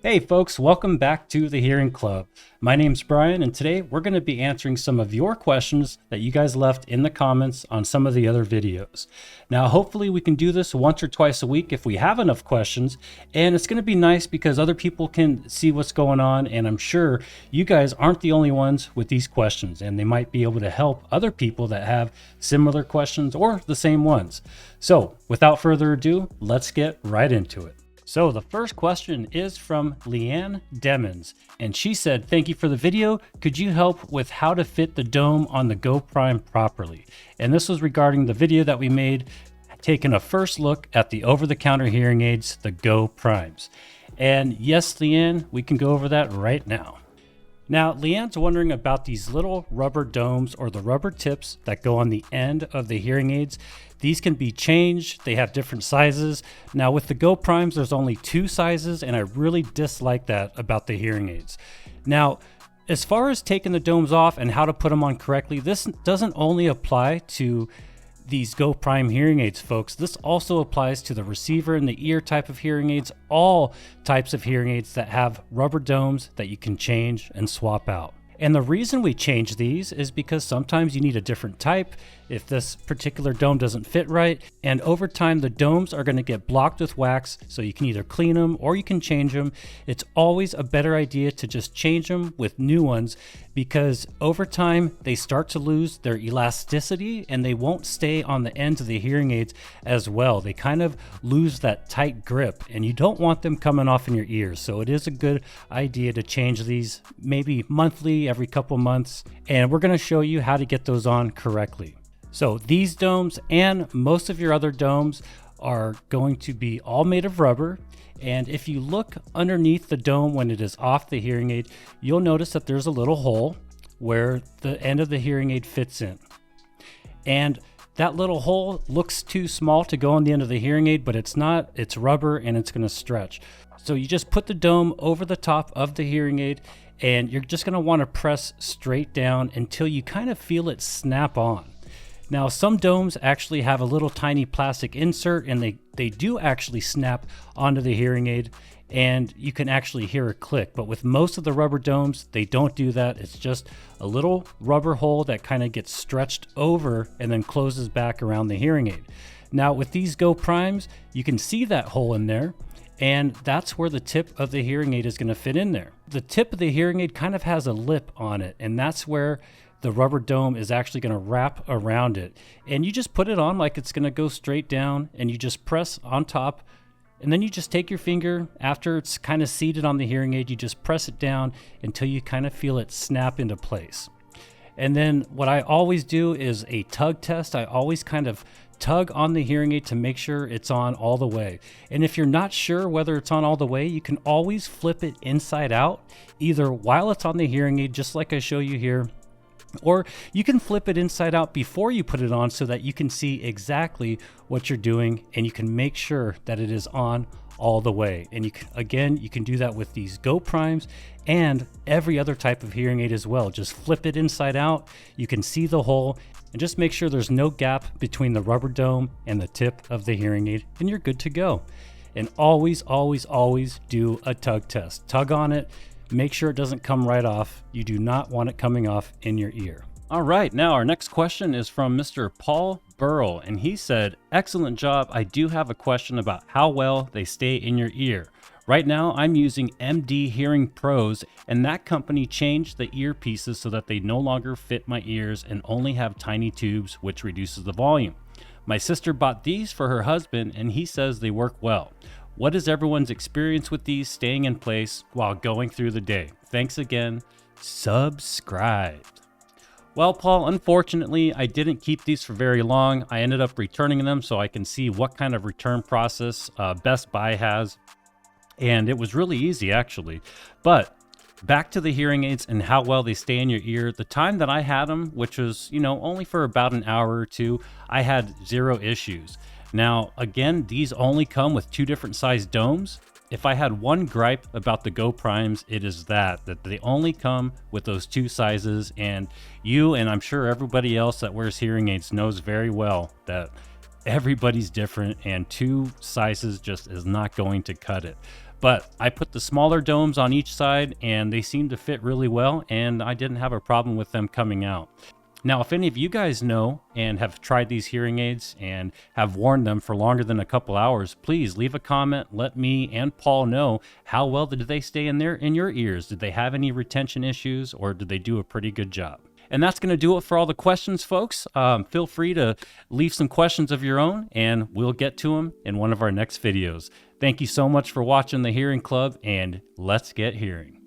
Hey folks, welcome back to the Hearing Club. My name's Brian, and today we're going to be answering some of your questions that you guys left in the comments on some of the other videos. Now, hopefully we can do this once or twice a week if we have enough questions, and it's going to be nice because other people can see what's going on, and I'm sure you guys aren't the only ones with these questions, and they might be able to help other people that have similar questions or the same ones. So, without further ado, let's get right into it. So the first question is from Leanne Demmons, and she said, "Thank you for the video. Could you help with how to fit the dome on the Go Prime properly?" And this was regarding the video that we made, taking a first look at the over-the-counter hearing aids, the Go Primes. And yes, Leanne, we can go over that right now. Now, Leanne's wondering about these little rubber domes or the rubber tips that go on the end of the hearing aids. These can be changed. They have different sizes. Now, with the Go Primes, there's only two sizes, and I really dislike that about the hearing aids. Now, as far as taking the domes off and how to put them on correctly, this doesn't only apply to these Go Prime hearing aids, folks. This also applies to the receiver and the ear type of hearing aids, all types of hearing aids that have rubber domes that you can change and swap out. And the reason we change these is because sometimes you need a different type if this particular dome doesn't fit right. And over time, the domes are going to get blocked with wax, so you can either clean them or you can change them. It's always a better idea to just change them with new ones because over time, they start to lose their elasticity and they won't stay on the ends of the hearing aids as well. They kind of lose that tight grip and you don't want them coming off in your ears. So it is a good idea to change these maybe monthly, every couple months, and we're going to show you how to get those on correctly. So these domes and most of your other domes are going to be all made of rubber. And if you look underneath the dome when it is off the hearing aid, you'll notice that there's a little hole where the end of the hearing aid fits in. And that little hole looks too small to go on the end of the hearing aid, but it's not. It's rubber and it's going to stretch. So you just put the dome over the top of the hearing aid and you're just going to want to press straight down until you kind of feel it snap on. Now, some domes actually have a little tiny plastic insert and they do actually snap onto the hearing aid and you can actually hear a click. But with most of the rubber domes, they don't do that. It's just a little rubber hole that kind of gets stretched over and then closes back around the hearing aid. Now, with these Go Primes, you can see that hole in there. And that's where the tip of the hearing aid is going to fit in there. The tip of the hearing aid kind of has a lip on it, and that's where the rubber dome is actually going to wrap around it. And you just put it on like it's going to go straight down, and you just press on top, and then you just take your finger, after it's kind of seated on the hearing aid, you just press it down until you kind of feel it snap into place. And then what I always do is a tug test. I always kind of tug on the hearing aid to make sure it's on all the way. And if you're not sure whether it's on all the way, you can always flip it inside out, either while it's on the hearing aid, just like I show you here, or you can flip it inside out before you put it on so that you can see exactly what you're doing and you can make sure that it is on all the way. And you can do that with these Go Primes and every other type of hearing aid as well. Just flip it inside out, you can see the hole, and just make sure there's no gap between the rubber dome and the tip of the hearing aid, and you're good to go. And always, always, always do a tug test. Tug on it, make sure it doesn't come right off. You do not want it coming off in your ear. All right, now our next question is from Mr. Paul Burrell, and he said, "Excellent job. I do have a question about how well they stay in your ear. Right now, I'm using MD Hearing Pros, and that company changed the earpieces so that they no longer fit my ears and only have tiny tubes, which reduces the volume. My sister bought these for her husband, and he says they work well. What is everyone's experience with these staying in place while going through the day? Thanks again. Subscribed." Well, Paul, unfortunately, I didn't keep these for very long. I ended up returning them so I can see what kind of return process Best Buy has. And it was really easy, actually. But back to the hearing aids and how well they stay in your ear. The time that I had them, which was, only for about an hour or two, I had zero issues. Now, again, these only come with two different size domes. If I had one gripe about the Go Primes, it is that they only come with those two sizes, and you, and I'm sure everybody else that wears hearing aids knows very well that everybody's different and two sizes just is not going to cut it. But I put the smaller domes on each side and they seem to fit really well, and I didn't have a problem with them coming out. Now, if any of you guys know and have tried these hearing aids and have worn them for longer than a couple hours, please leave a comment. Let me and Paul know how well did they stay in your ears. Did they have any retention issues, or did they do a pretty good job? And that's going to do it for all the questions, folks. Feel free to leave some questions of your own, and we'll get to them in one of our next videos. Thank you so much for watching the Hearing Club, and let's get hearing.